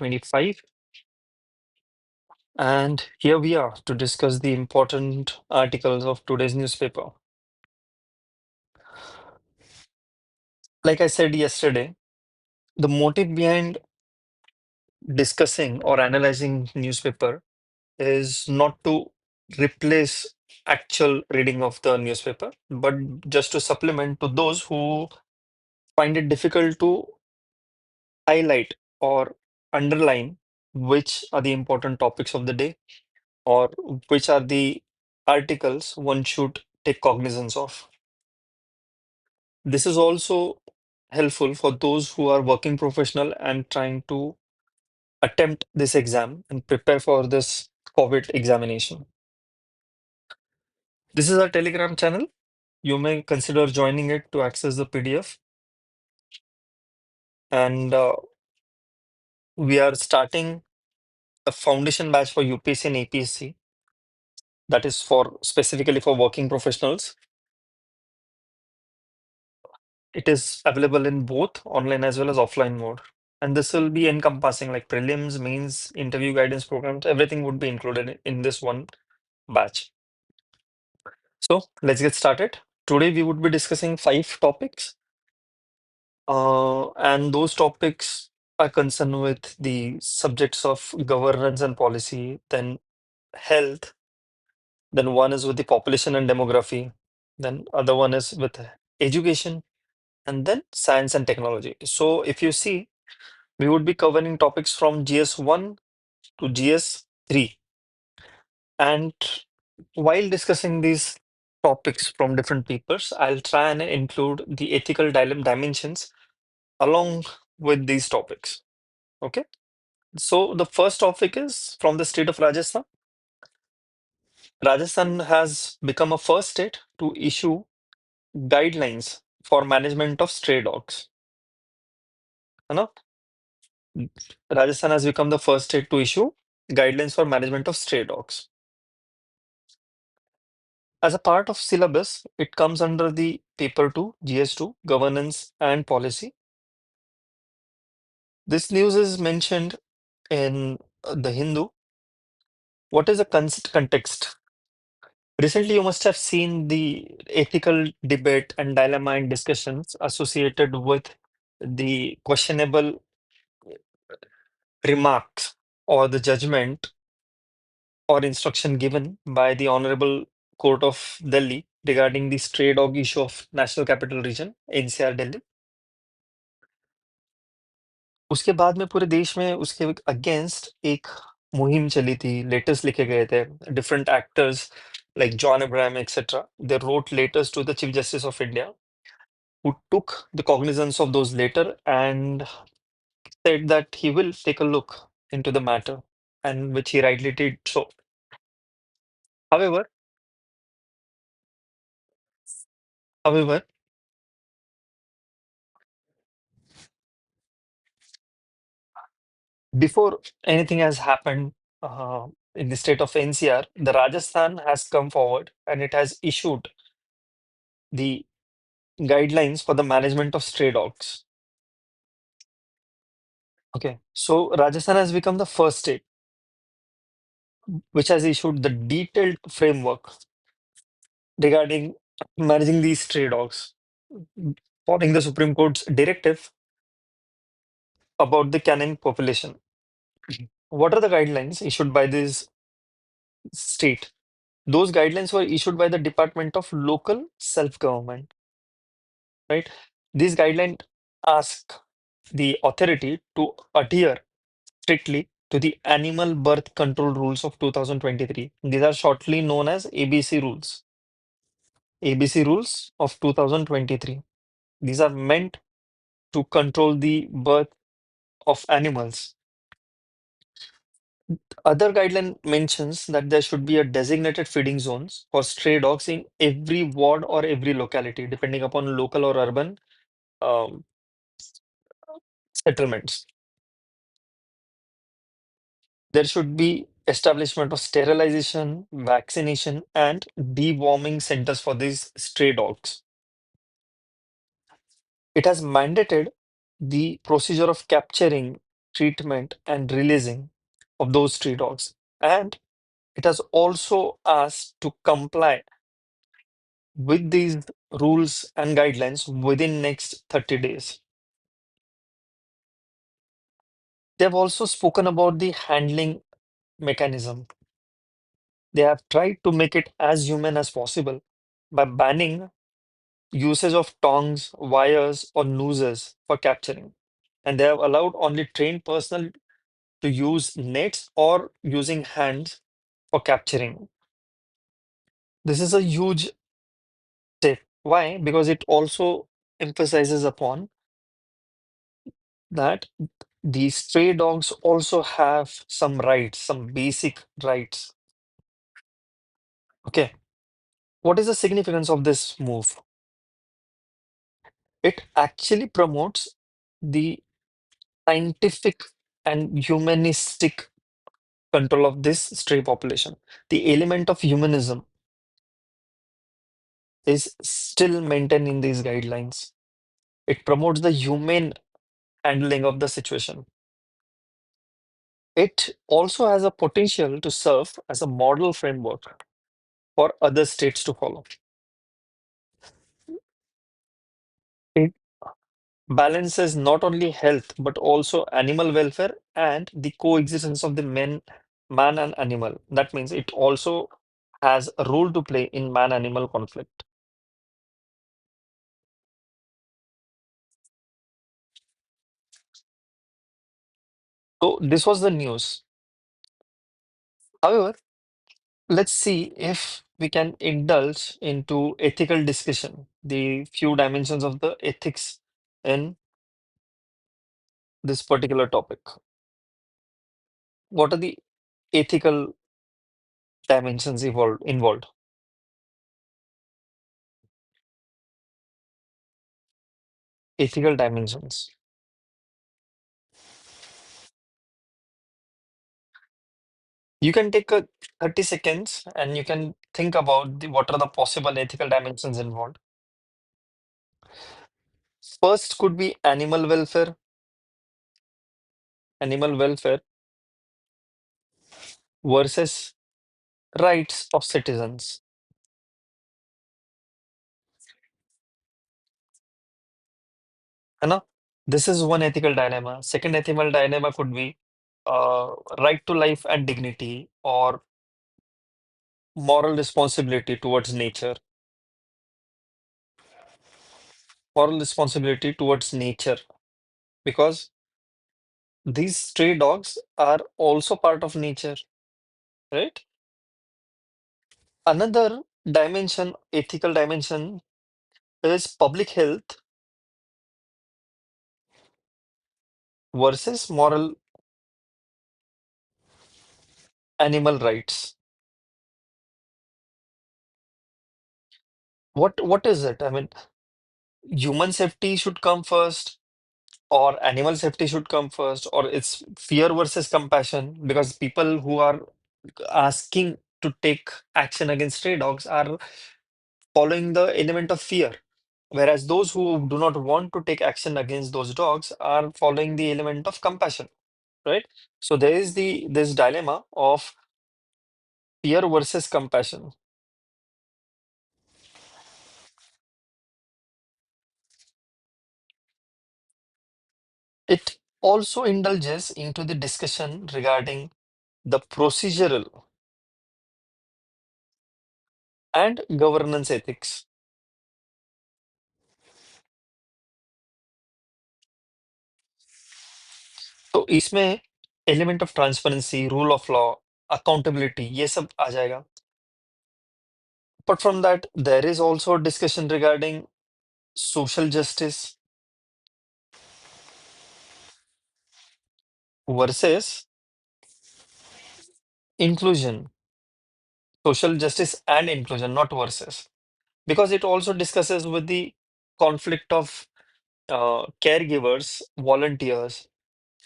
2025. And here we are to discuss the important articles of today's newspaper. Like I said yesterday, the motive behind discussing or analyzing newspaper is not to replace actual reading of the newspaper, but just to supplement to those who find it difficult to highlight or underline which are the important topics of the day or which are the articles one should take cognizance of. This is also helpful for those who are working professional and trying to attempt this exam and prepare for this COVID examination. This is our Telegram channel. You may consider joining it to access the PDF. And we are starting a foundation batch for UPSC and APSC. That is for specifically for working professionals. It is available in both online as well as offline mode. And this will be encompassing like prelims, mains, interview guidance programs, everything would be included in this one batch. So let's get started. Today we would be discussing 5 topics. And those topics are concerned with the subjects of governance and policy, then health, then one is with the population and demography, then other one is with education, and then science and technology. So if you see, we would be covering topics from GS1 to GS3. And while discussing these topics from different papers, I'll try and include the ethical dimensions along with these topics. Okay. So the first topic is from the state of Rajasthan. Rajasthan has become a first state to issue guidelines for management of stray dogs. You know, Rajasthan has become the first state to issue guidelines for management of stray dogs. As a part of syllabus, it comes under the paper 2, GS2, governance and policy. This news is mentioned in the Hindu. What is the context? Recently, you must have seen the ethical debate and dilemma and discussions associated with the questionable remarks or the judgment or instruction given by the Honorable Court of Delhi regarding the stray dog issue of National Capital Region, NCR Delhi. उसके बाद में पूरे देश में उसके against एक मुहिम चली थी, लेटर्स लिखे गए थे, different actors like John Abraham, etc. They wrote letters to the Chief Justice of India, who took the cognizance of those later and said that he will take a look into the matter, and which he rightly did so. However, however, before anything has happened in the state of NCR, the Rajasthan has come forward and it has issued the guidelines for the management of stray dogs. Okay, so Rajasthan has become the first state which has issued the detailed framework regarding managing these stray dogs, following the Supreme Court's directive about the canine population. What are the guidelines issued by this state? Those guidelines were issued by the Department of Local Self-Government, right? These guidelines ask the authority to adhere strictly to the Animal Birth Control Rules of 2023. These are shortly known as ABC rules. ABC rules of 2023. These are meant to control the birth of animals. Other guideline mentions that there should be a designated feeding zones for stray dogs in every ward or every locality, depending upon local or urban um, settlements. There should be establishment of sterilization, vaccination, and deworming centers for these stray dogs. It has mandated the procedure of capturing treatment, and releasing of those stray dogs. And it has also asked to comply with these rules and guidelines within next 30 days. They've also spoken about the handling mechanism. They have tried to make it as human as possible by banning usage of tongs, wires, or nooses for capturing. And they have allowed only trained personnel to use nets or using hands for capturing. This is a huge step. Why? Because it also emphasizes upon that these stray dogs also have some rights, some basic rights. Okay. What is the significance of this move? It actually promotes the scientific and humanistic control of this stray population. The element of humanism is still maintained in these guidelines. It promotes the humane handling of the situation. It also has a potential to serve as a model framework for other states to follow. It balances not only health but also animal welfare and the coexistence of the man and animal. That means it also has a role to play in man-animal conflict. So this was the news. However, let's see if we can indulge into ethical discussion, the few dimensions of the ethics in this particular topic. What are the ethical dimensions involved? Ethical dimensions. You can take a 30 seconds and you can think about what are the possible ethical dimensions involved. First could be animal welfare versus rights of citizens. है ना? This is one ethical dilemma. Second ethical dilemma could be right to life and dignity or moral responsibility towards nature. Moral responsibility towards nature because these stray dogs are also part of nature, right? Another dimension, ethical dimension, is public health versus moral animal rights. What is it? I mean, human safety should come first, or animal safety should come first, or it's fear versus compassion, because people who are asking to take action against stray dogs are following the element of fear, whereas those who do not want to take action against those dogs are following the element of compassion, right? So there is this dilemma of fear versus compassion. It also indulges into the discussion regarding the procedural and governance ethics. तो इसमें element of transparency, rule of law, accountability, ये सब आ जाएगा. Apart from that, there is also discussion regarding social justice versus inclusion. Social justice and inclusion, not versus. Because it also discusses with the conflict of caregivers, volunteers.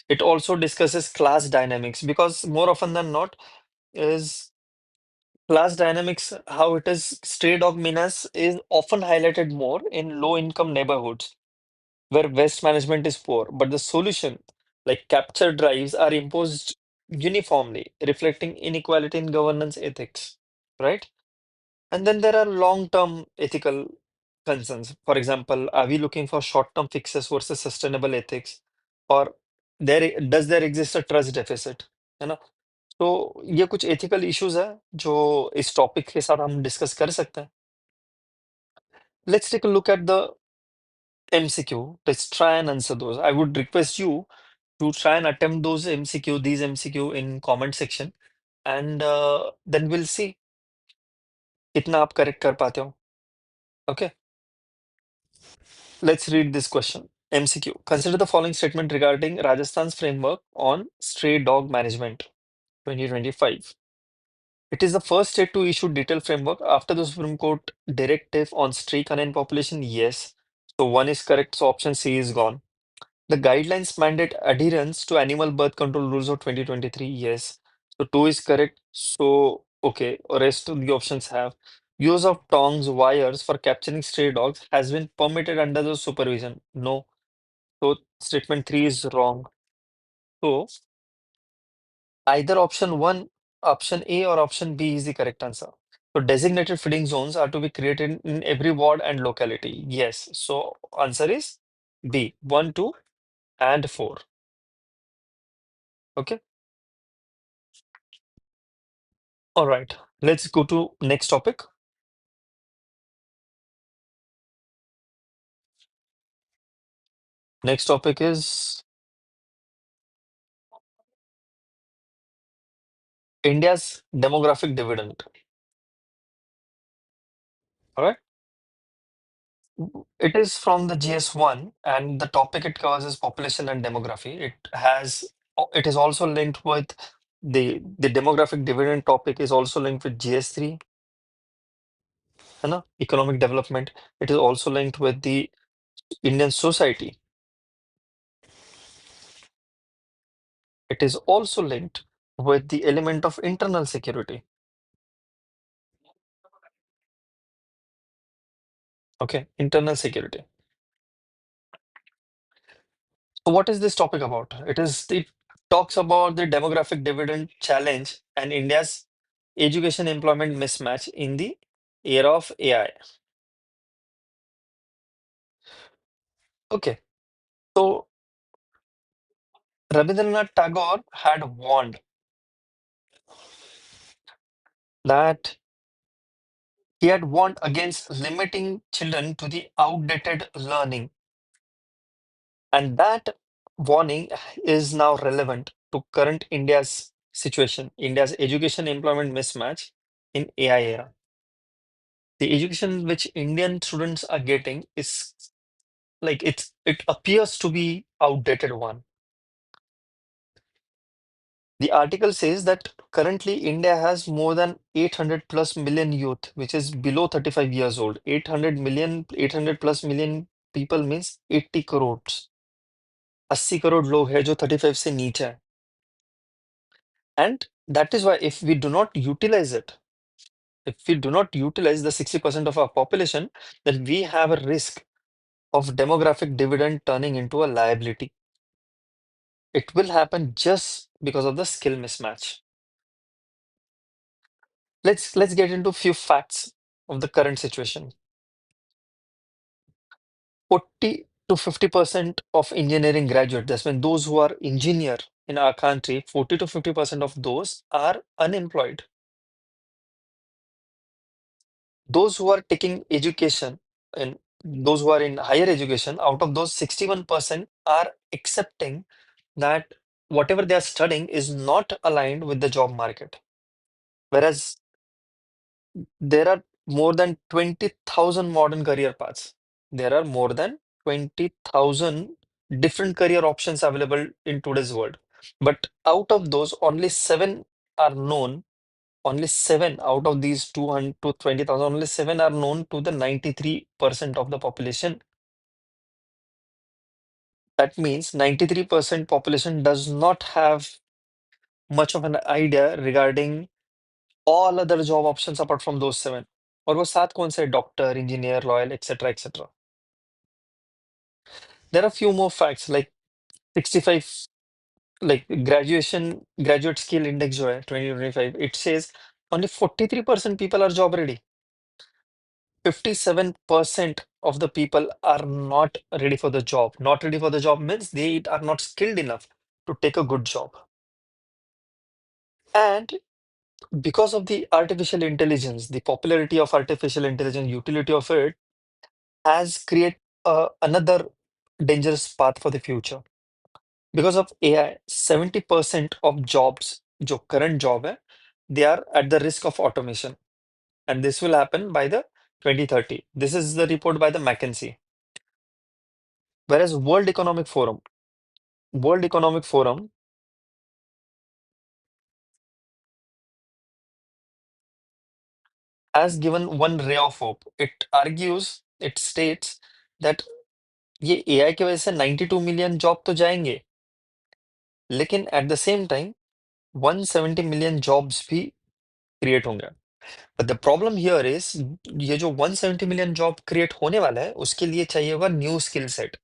It also discusses class dynamics because more often than not is class dynamics, how it is stray dog menace is often highlighted more in low income neighborhoods where waste management is poor. But the solution like capture drives are imposed uniformly, reflecting inequality in governance ethics, right? And then there are long-term ethical concerns. For example, are we looking for short-term fixes versus sustainable ethics, or there exist a trust deficit? है ना? तो ये कुछ ethical issues है जो इस topic के साथ हम discuss कर सकते हैं. Let's take a look at the MCQ. Let's try and answer those. I would request you to try and attempt these MCQ in comment section, and then we'll see कितना आप correct कर पाते हो. Okay. Let's read this question. MCQ. Consider the following statement regarding Rajasthan's framework on stray dog management 2025. It is the first state to issue detailed framework after the Supreme Court directive on stray canine population. Yes. So one is correct. So option C is gone. The guidelines mandate adherence to animal birth control rules of 2023. Yes. So two is correct. So okay. Rest of the options have. Use of tongs, wires for capturing stray dogs has been permitted under the supervision. No. So statement three is wrong. So either option one, option A, or option B is the correct answer. So designated feeding zones are to be created in every ward and locality. Yes. So answer is B. 1, 2, and 4. Okay. All right. Let's go to next topic. Next topic is India's demographic dividend. All right. It is from the GS1, and the topic it covers is population and demography. It is also linked with the demographic dividend topic is also linked with GS3, है ना? Economic development. It is also linked with the Indian society. It is also linked with the element of internal security. Okay, internal security. So what is this topic about? It talks about the demographic dividend challenge and India's education employment mismatch in the era of AI. Okay, so Rabindranath Tagore had warned that he had warned against limiting children to the outdated learning, and that warning is now relevant to current India's situation, India's education employment mismatch in AI era. The education which Indian students are getting is like it appears to be outdated one. The article says that currently India has more than 800 plus million youth, which is below 35 years old. 800 plus million people means 80 crores. 80 crore लोग हैं जो 35 से नीचे हैं. And that is why if we do not utilize it, if we do not utilize the 60% of our population, then we have a risk of demographic dividend turning into a liability. It will happen just because of the skill mismatch. Let's get into few facts of the current situation. 40 to 50% of engineering graduates, that's when those who are engineer in our country, 40 to 50% of those are unemployed. Those who are taking education and those who are in higher education, out of those 61% are accepting that whatever they are studying is not aligned with the job market. Whereas there are more than 20,000 modern career paths. There are more than 20,000 different career options available in today's world. But out of those, only seven are known. Only seven out of these 200 to 20,000, only seven are known to the 93% of the population. That means 93% population does not have much of an idea regarding all other job options apart from those seven. और वो सात कौन से doctor engineer lawyer etcetera etcetera. There are few more facts like 65 like graduate skill index जो है 2025, it says only 43% people are job ready. 57% of the people are not ready for the job. Not ready for the job means they are not skilled enough to take a good job. And because of the artificial intelligence, the popularity of artificial intelligence, utility of it has created another dangerous path for the future. Because of AI, 70% of jobs, जो current job है, they are at the risk of automation. And this will happen by the 2030. This is the report by the McKinsey. Whereas World Economic Forum has given one ray of hope. It states that ये AI की वजह से 92 million job तो जाएंगे, लेकिन at the same time 170 million jobs भी create होंगे. But the problem here is, ये जो 170 मिलियन जॉब क्रिएट होने वाला है उसके लिए चाहिए होगा न्यू स्किल सेट,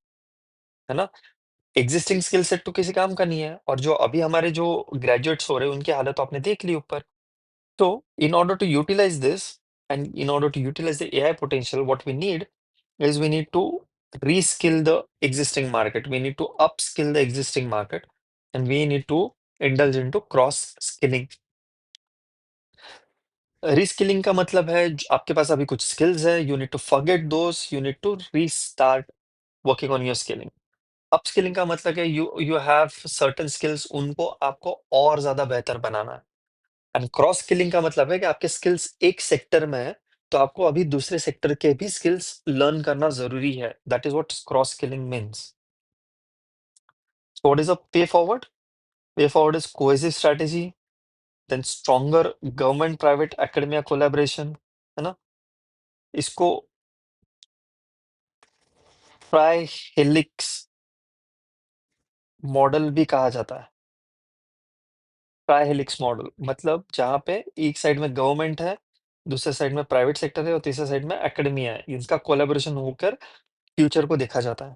है ना. एग्जिस्टिंग स्किल सेट तो किसी काम का नहीं है, और जो अभी हमारे जो ग्रेजुएट्स हो रहे हैं उनकी हालत तो आपने देख ली ऊपर. So, in order to utilize this and in order to utilize the AI potential, what we need is we need to reskill the existing market. We need to upskill the existing market, and we need to indulge into cross skilling. Reskilling का मतलब है आपके पास अभी कुछ skills है, you need to forget those, you need to restart working on your skilling. Upskilling का मतलब है you have certain skills, उनको आपको और ज्यादा बेहतर बनाना है. एंड क्रॉस स्किलिंग का मतलब है कि आपके स्किल्स एक सेक्टर में है, तो आपको अभी दूसरे सेक्टर के भी स्किल्स लर्न करना जरूरी है. That is what cross skilling means. What is a pay forward? Pay forward is cohesive strategy, then stronger government private academia collaboration, है ना. इसको ट्राई हेलिक्स मॉडल भी कहा जाता है. ट्राई हेलिक्स मॉडल मतलब जहाँ पे एक साइड में गवर्नमेंट है, दूसरे साइड में प्राइवेट सेक्टर है और तीसरे साइड में एकेडमिया है, इनका कोलैबोरेशन होकर फ्यूचर को देखा जाता है.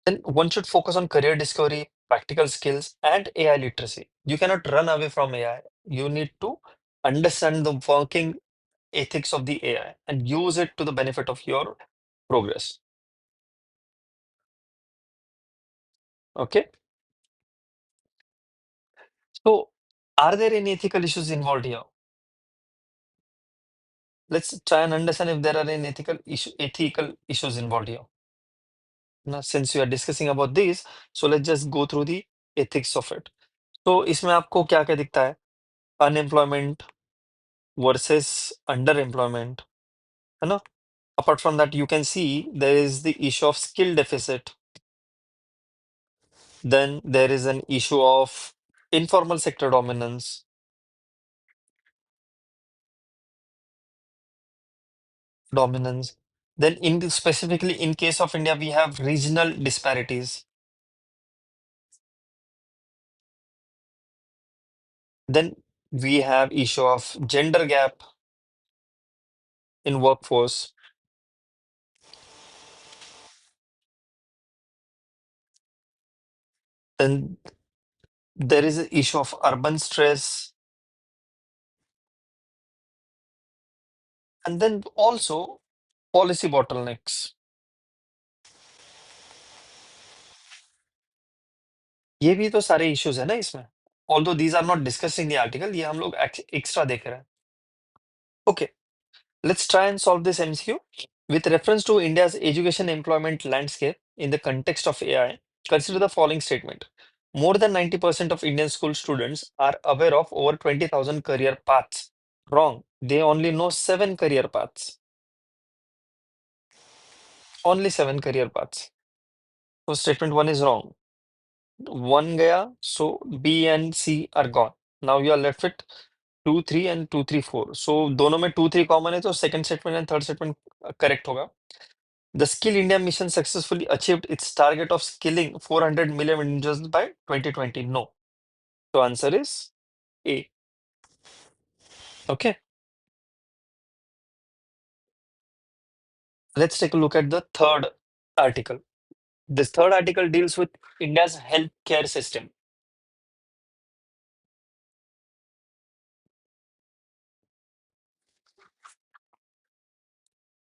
Then one should focus on career discovery, practical skills, and AI literacy. You cannot run away from AI. You need to understand the working ethics of the AI and use it to the benefit of your progress. Okay. So, are there any ethical issues involved here? Let's try and understand if there are any ethical issues involved here. Now, since we are discussing about these, so let's just go through the ethics of it. So, इसमें आपको क्या क्या दिखता है? Unemployment versus underemployment, है ना. Apart from that, you can see there is the issue of skill deficit. Then there is an issue of informal sector dominance. Then specifically in case of India, we have regional disparities. Then we have issue of gender gap in workforce. Then there is an issue of urban stress. And then also policy bottlenecks. ये भी तो सारे issues है ना इसमें. Although these are not discussed in the article, ये हम लोग extra देख रहे हैं. Okay, let's try and solve this MCQ. With reference to India's education employment landscape in the context of AI, consider the following statement. More than 90% of Indian school students are aware of over 20,000 career paths. Wrong. They only know 7 career paths. Only 7 career paths. So statement 1 is wrong. 1 gaya, so B and C are gone. Now you are left with 2, 3 and 2, 3, 4. So दोनों में 2, 3 common है, तो second statement and third statement correct होगा. The Skill India mission successfully achieved its target of skilling 400 million individuals by 2020. No. So answer is A. Okay. Let's take a look at the third article. This third article deals with India's healthcare system.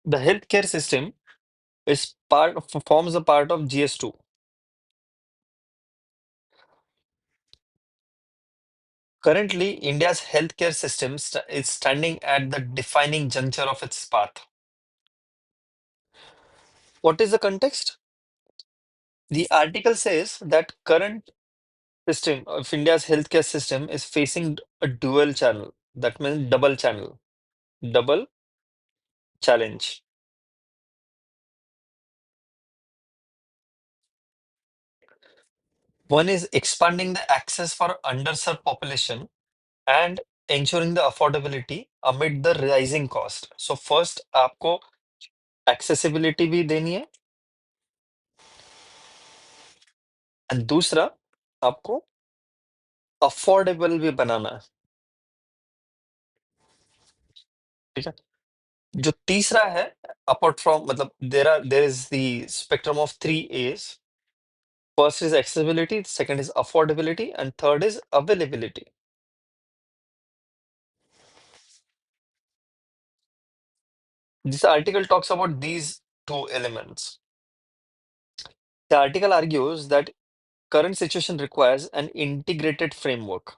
The healthcare system is forms a part of GS2. Currently, India's healthcare system is standing at the defining juncture of its path. What is the context? The article says that current system of India's healthcare system is facing a dual channel. That means double channel, double challenge. One is expanding the access for underserved population and ensuring the affordability amid the rising cost. So first आपको accessibility भी देनी है and दूसरा आपको affordable भी बनाना है. ठीक है. जो तीसरा है apart from मतलब there is the spectrum of three A's. First is accessibility, second is affordability, and third is availability. This article talks about these two elements. The article argues that current situation requires an integrated framework.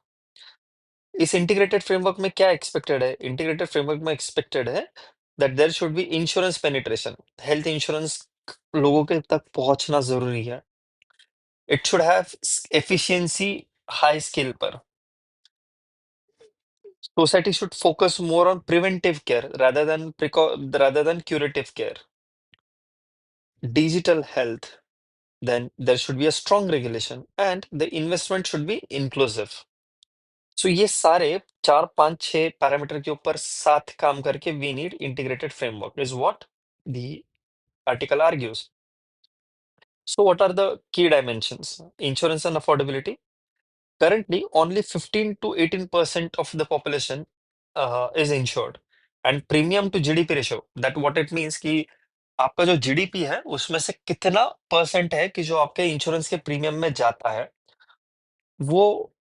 इस integrated framework में क्या expected है? Integrated framework में expected है that there should be insurance penetration. Health insurance लोगों के तक पहुंचना जरूरी है. It should have efficiency high scale पर. Society should focus more on preventive care rather than curative care. Digital health, then there should be a strong regulation and the investment should be inclusive. So ये सारे चार पांच छह parameter के ऊपर साथ काम करके we need integrated framework is what the article argues. So what are the key dimensions? Insurance and affordability. Currently, only 15 to 18% of the population is insured. And premium to GDP ratio, that what it means कि आपका जो GDP है उसमें से कितना percent है कि जो आपके इंश्योरेंस के प्रीमियम में जाता है वो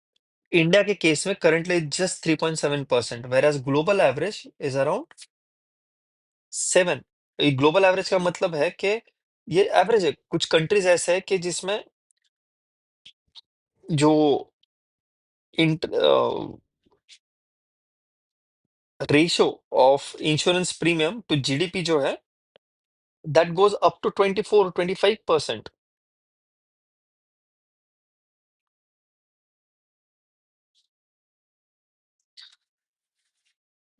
इंडिया के केस में currently just 3.7%, whereas global average is around 7. Global average का मतलब है कि ये एवरेज है. कुछ कंट्रीज ऐसे है कि जिसमें जो ratio of insurance premium to GDP जो है that goes up to 24-25%.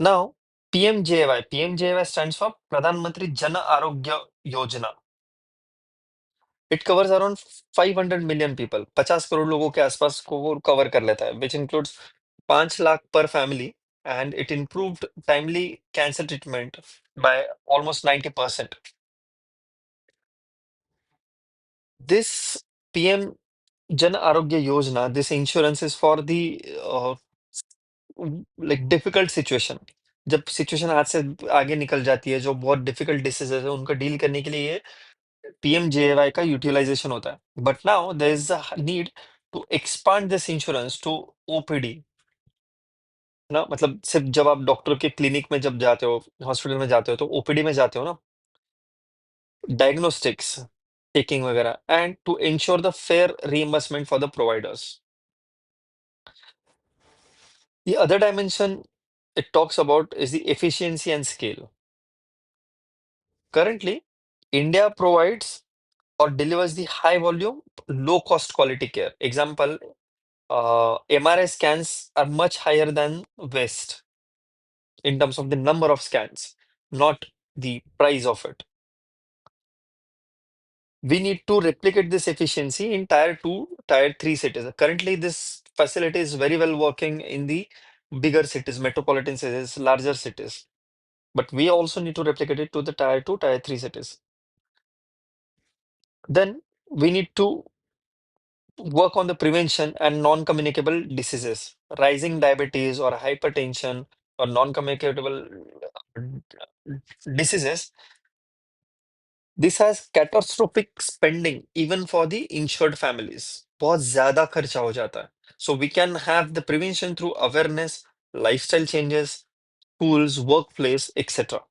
Now PMJAY stands for Pradhan Mantri Jan Arogya Yojana. It covers around 500 million people. 50 crore लोगों के आसपास को वो कवर कर लेता है विच इंक्लूड्स 5 लाख पर family and it improved timely cancer treatment by almost 90%. This PM जन आरोग्य योजना, this insurance is for the like difficult situation. जब सिचुएशन हाथ से आगे निकल जाती है, जो बहुत डिफिकल्ट डिसीजेज है उनको डील करने के लिए पीएमजेएवाई का यूटिलाइजेशन होता है. But now there is a need to expand this insurance to OPD. ना मतलब सिर्फ जब आप डॉक्टर के क्लिनिक में जब जाते हो, हॉस्पिटल में जाते हो तो ओपीडी में जाते हो ना, डायग्नोस्टिक्स टेकिंग वगैरह and to ensure the fair reimbursement for the providers. The other dimension it talks about is the efficiency and scale. Currently, India provides or delivers the high volume, low cost quality care. Example, MRI scans are much higher than West in terms of the number of scans, not the price of it. We need to replicate this efficiency in tier 2, tier 3 cities. Currently, this facility is very well working in the bigger cities, metropolitan cities, larger cities. But we also need to replicate it to the tier 2, tier 3 cities. Then we need to work on the prevention and non-communicable diseases. Rising diabetes or hypertension or non-communicable diseases This has catastrophic spending even for the insured families. बहुत ज्यादा खर्चा हो जाता है. So we can have the prevention through awareness, lifestyle changes, schools, workplace, etc.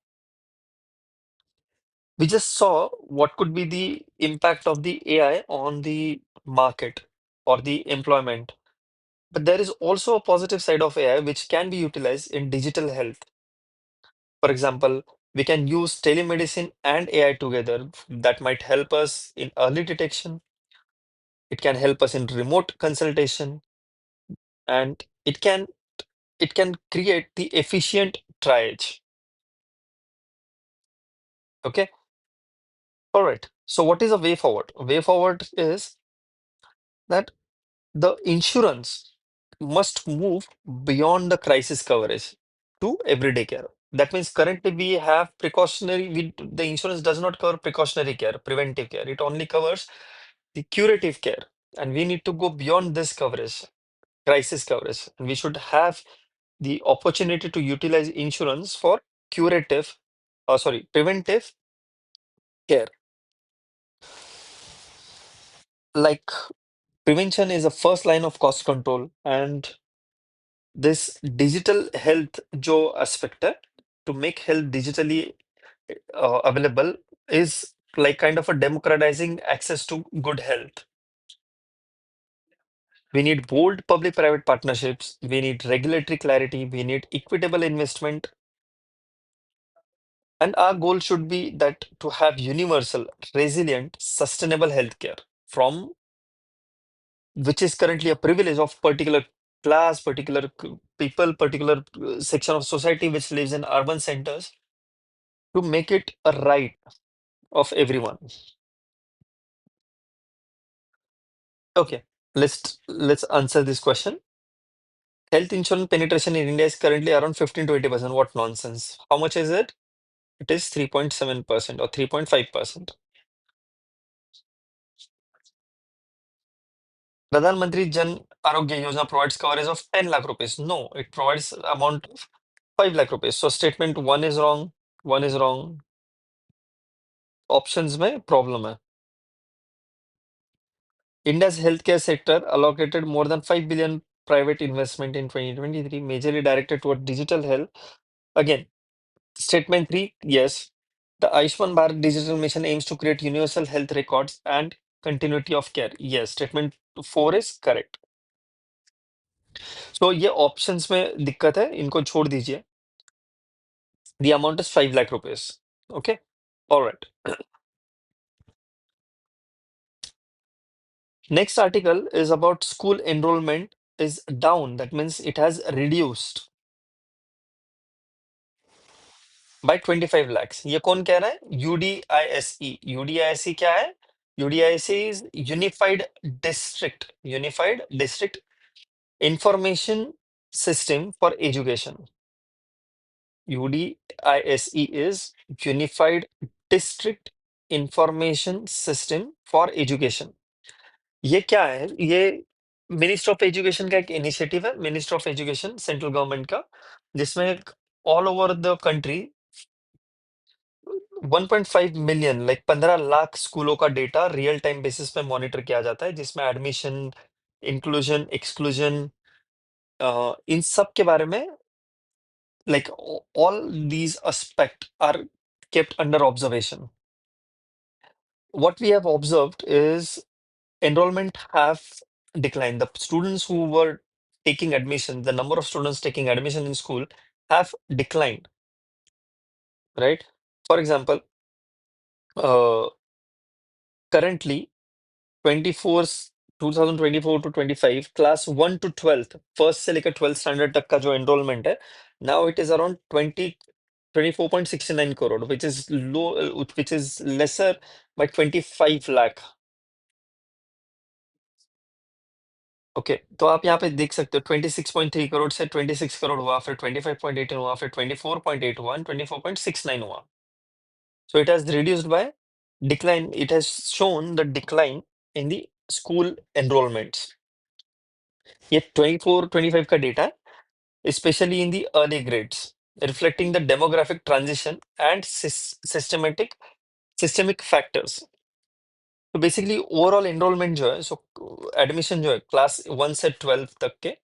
We just saw what could be the impact of the AI on the market or the employment. But there is also a positive side of AI which can be utilized in digital health. For example, we can use telemedicine and AI together. That might help us in early detection. It can help us in remote consultation, and it can create the efficient triage. Okay. All right. So what is a way forward? A way forward is that the insurance must move beyond the crisis coverage to everyday care. That means currently we have precautionary, the insurance does not cover precautionary care, preventive care. It only covers the curative care. And we need to go beyond this coverage, crisis coverage. And we should have the opportunity to utilize insurance for preventive care. Like prevention is the first line of cost control, and this digital health जो aspect है, to make health digitally available is like kind of a democratizing access to good health. We need bold public-private partnerships. We need regulatory clarity. We need equitable investment. And our goal should be that to have universal, resilient, sustainable healthcare from which is currently a privilege of particular class, particular people, particular section of society which lives in urban centers, to make it a right of everyone. Okay, let's answer this question. Health insurance penetration in India is currently around 15 to 20%. What nonsense. How much is it? It is 3.7% or 3.5%. Pradhan Mantri Jan Arogya Yojana provides coverage of 10 lakh rupees. No, it provides amount of 5 lakh rupees. So statement one is wrong, one is wrong. Options में problem है. India's healthcare sector allocated more than 5 billion private investment in 2023, majorly directed toward digital health. Again, statement three, yes. The Ayushman Bharat Digital Mission aims to create universal health records and continuity of care. Yes, statement four is correct. So ये options में दिक्कत है, इनको छोड़ दीजिए. The amount is 5 lakh rupees. Okay. All right. Next article is about school enrollment is down. That means it has reduced by 25 lakhs. ये कौन कह रहा है? UDISE. UDISE क्या है? UDISE is Unified District Information System for Education. UDISE is Unified District Information System for Education. ये क्या है? ये मिनिस्ट्री ऑफ एजुकेशन का एक इनिशिएटिव है, ministry of education central government का, जिसमें all over the country 1.5 million like 15 lakh स्कूलों का डेटा रियल टाइम बेसिस पे मॉनिटर किया जाता है, जिसमें एडमिशन, इंक्लूजन, एक्सक्लूजन, इन सब के बारे में like all these aspects are kept under observation. What we have observed is enrollment have declined. The students who were taking admission, the number of students taking admission in school have declined, right? For example, uh, currently 24 2024 to 25 class 1 to 12th first से लेकर 12th standard तक का जो enrollment है, now it is around 24.69 crore, which is low, which is lesser by 25 lakh. Okay, तो आप यहाँ पे देख सकते हो 26.3 करोड़ से 26 करोड़ हुआ, फिर 25.8 हुआ, फिर 24.8 हुआ, 24.69 हुआ. So it has reduced by decline. It has shown the decline in the school enrollments. ये 24-25 का डेटा है, especially in the early grades, reflecting the demographic transition and systematic systemic factors. तो बेसिकली ओवरऑल एनरोलमेंट जो है, सो admission जो है class 1 से 12 तक के,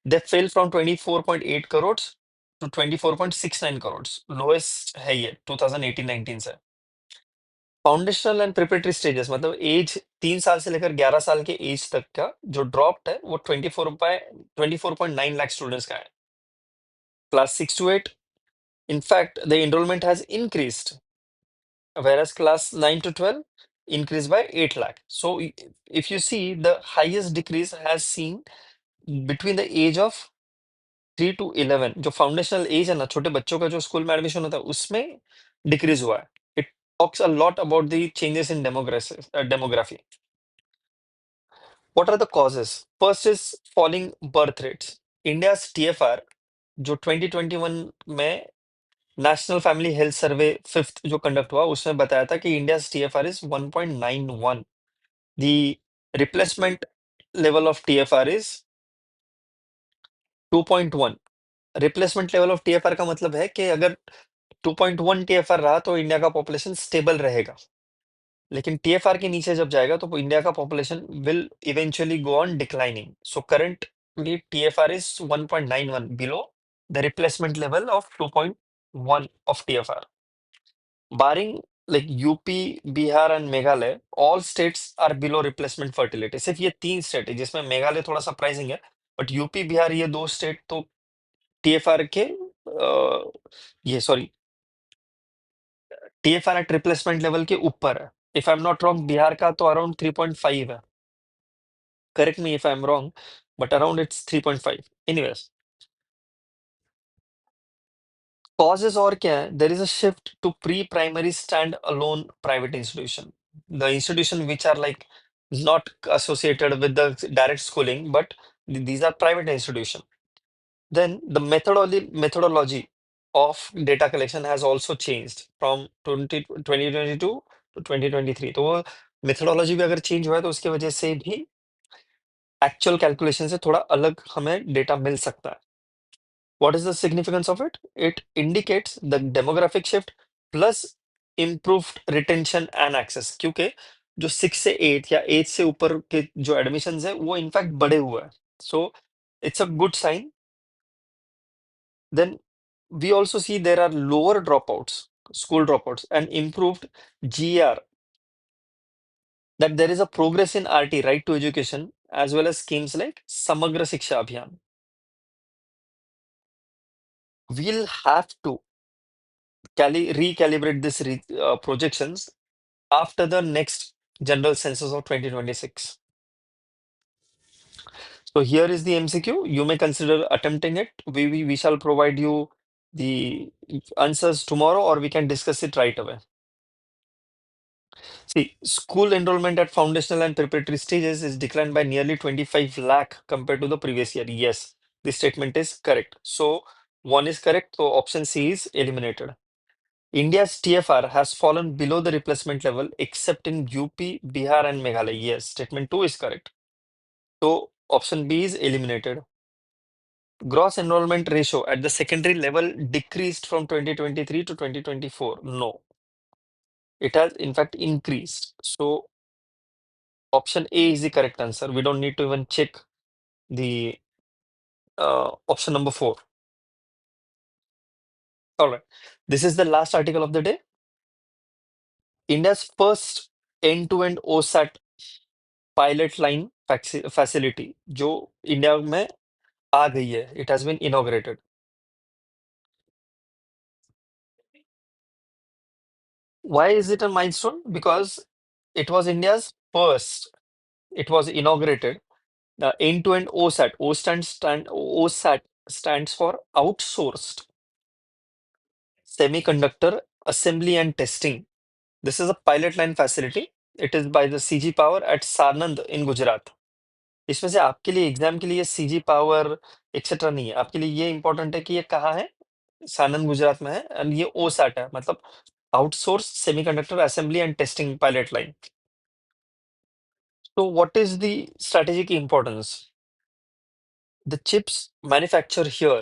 they fell from 24.8 crore to 24.69 crore, lowest है ये 2018-19 से। फाउंडेशनल एंड प्रिपरेटरी स्टेजेस, मतलब एज 3 साल से लेकर 11 साल के एज तक का जो ड्रॉप्ड है वो 24.9 लाख स्टूडेंट्स का है। Class 6 to 8, in fact the enrollment has increased, whereas class 9 to 12 increased by 8 lakh. So if you see, the highest decrease has seen between the age of 3 to 11, जो foundational as है ना, छोटे बच्चों का जो school में admission होता है उसमें डिक्रीज हुआ है। It talks a lot about the changes in demography. What are the causes? First is falling birth rates. India's TFR जो 2021 में national family health survey fifth जो कंडक्ट हुआ उसमें बताया था कि India TFR is 1.91. The replacement level of TFR is 2.1. Replacement level of TFR का मतलब है कि अगर 2.1 TFR रहा तो इंडिया का पॉपुलेशन स्टेबल रहेगा, लेकिन TFR के नीचे जब जाएगा तो इंडिया का population will eventually go on declining. So currently TFR is 1.91, below the replacement level of 2.1 of TFR. Barring like UP, Bihar and Meghalaya, all states are below replacement fertility. सिर्फ ये 3 स्टेट है जिसमें मेघालय थोड़ा सरप्राइजिंग है, बट यूपी बिहार ये 2 state तो TFR के ये sorry TFR at replacement level के ऊपर है. If I am not wrong, Bihar का तो अराउंड 3.5 है. Correct me if I'm wrong, but around it's 3.5. Anyways, causes और क्या है? There is a shift to pre-primary stand-alone private institution. The institution which are like not associated with the direct schooling, but these are private institution. Then the methodology of data collection has also changed from 2022 to 2023. तो वो methodology भी अगर change हुआ है तो उसके वजह से भी actual calculation से थोड़ा अलग हमें data मिल सकता है. What is the significance of it? It indicates the demographic shift plus improved retention and access. क्योंकि जो 6 से 8 या 8 से ऊपर के जो admissions है वो इनफैक्ट बढ़े हुए हैं. So it's a good sign. Then we also see there are lower dropouts, school dropouts, and improved GR. That there is a progress in RT, right to education, as well as schemes like Samagra Shiksha Abhiyan. We'll have to recalibrate this projections after the next general census of 2026. So here is the MCQ. You may consider attempting it. We shall provide you the answers tomorrow, or we can discuss it right away. See, school enrollment at foundational and preparatory stages is declined by nearly 25 lakh compared to the previous year. Yes, this statement is correct. So one is correct. So option C is eliminated. India's TFR has fallen below the replacement level except in UP, Bihar, and Meghalaya. Yes, statement 2 is correct. So option B is eliminated. Gross enrollment ratio at the secondary level decreased from 2023 to 2024. No, it has in fact increased. So option A is the correct answer. We don't need to even check the option number 4. All right. This is the last article of the day. India's first end-to-end OSAT pilot line facility जो India में आ गई है, it has been inaugurated. Why is it a milestone? Because it was India's first, it was inaugurated end to end OSAT. OSAT stands for outsourced semiconductor assembly and testing. This is a pilot line facility. It is by the CG Power at Sanand in Gujarat. इसमें से आपके लिए exam के लिए CG power etcetera नहीं है, आपके लिए ये इंपॉर्टेंट है कि ये कहाँ है. सानंद गुजरात में है एंड ये OSAT है, मतलब outsource semiconductor assembly and testing pilot line. So what is the strategic importance? The chips manufactured here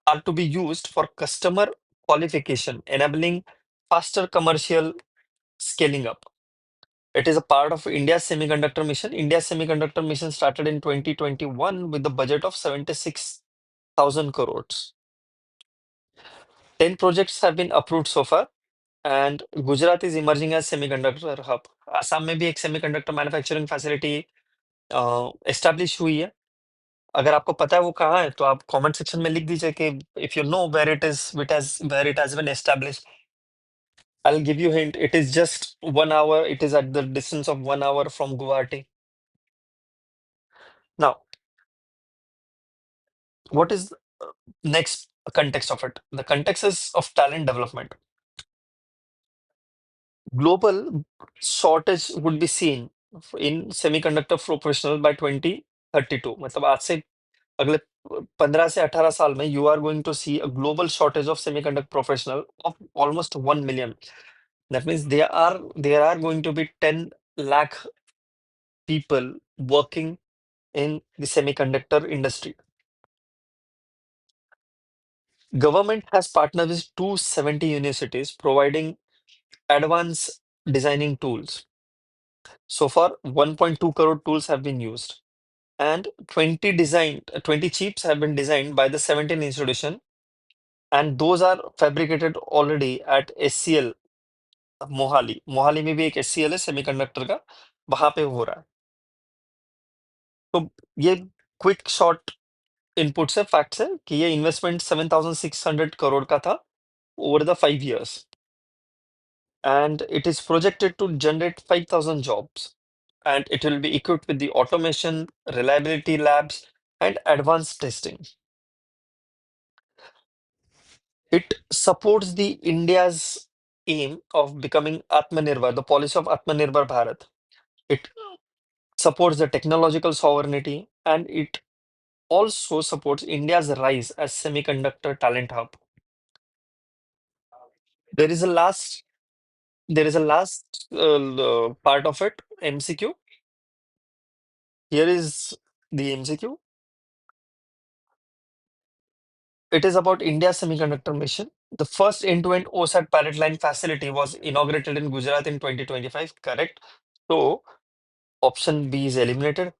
are to be used for customer qualification, enabling faster commercial scaling up. It is a part of India's semiconductor mission. India's semiconductor mission started in 2021 with the budget of 76,000 crores. 10 projects have been approved so far, and Gujarat is emerging as semiconductor hub. Assam में भी एक semiconductor manufacturing facility establish हुई है. अगर आपको पता है वो कहाँ है तो आप comment section में लिख दीजिए कि if you know where it is, where it has been established. I'll give you a hint. It is just 1 hour. It is at the distance of 1 hour from Guwahati. Now, what is next context of it? The context is of talent development. Global shortage would be seen in semiconductor professionals by 2032. मतलब आज से अगले 15 से 18 साल में you are going to see a global shortage of semiconductor professional of almost 1 million. That means there are going to be 10 lakh people working in the semiconductor industry. Government has partnered with 270 universities providing advanced designing tools. So far, 1.2 crore tools have been used, and 20 chips have been designed by the 17 institution, and those are fabricated already at SCL Mohali. Mohali में भी एक SCL है semiconductor का, वहां पे हो रहा है. तो ये क्विक शॉर्ट इनपुट्स है, फैक्ट्स है कि ये इन्वेस्टमेंट 7,600 करोड़ का था over the 5 years, and it is projected to generate 5,000 jobs, and it will be equipped with the automation, reliability labs, and advanced testing. It supports the India's aim of becoming Atmanirbhar, the policy of Atmanirbhar Bharat. It supports the technological sovereignty, and it also supports India's rise as semiconductor talent hub. There is a last part of it, MCQ. Here is the MCQ. It is about India's semiconductor mission. The first end-to-end OSAT pilot line facility was inaugurated in Gujarat in 2025. Correct. So option B is eliminated.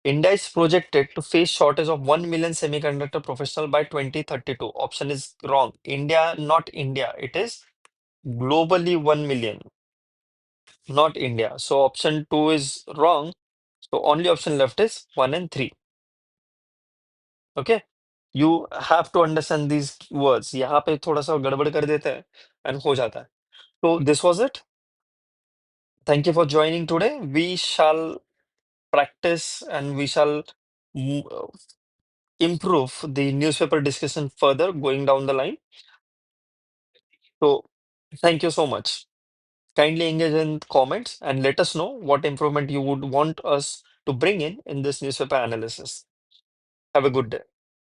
India is projected to face shortage of 1 million semiconductor professional by 2032. Option is wrong. India, not India. It is globally 1 million, not India. So option 2 is wrong. So only option left is 1 and 3. Okay. You have to understand these words. यहाँ पे थोड़ा सा गड़बड़ कर देते हैं and हो जाता है. So this was it. Thank you for joining today. We shall practice and we shall mm, uh, improve the newspaper discussion further going down the line. So thank you so much. Kindly engage in comments and let us know what improvement you would want us to bring in this newspaper analysis. Have a good day.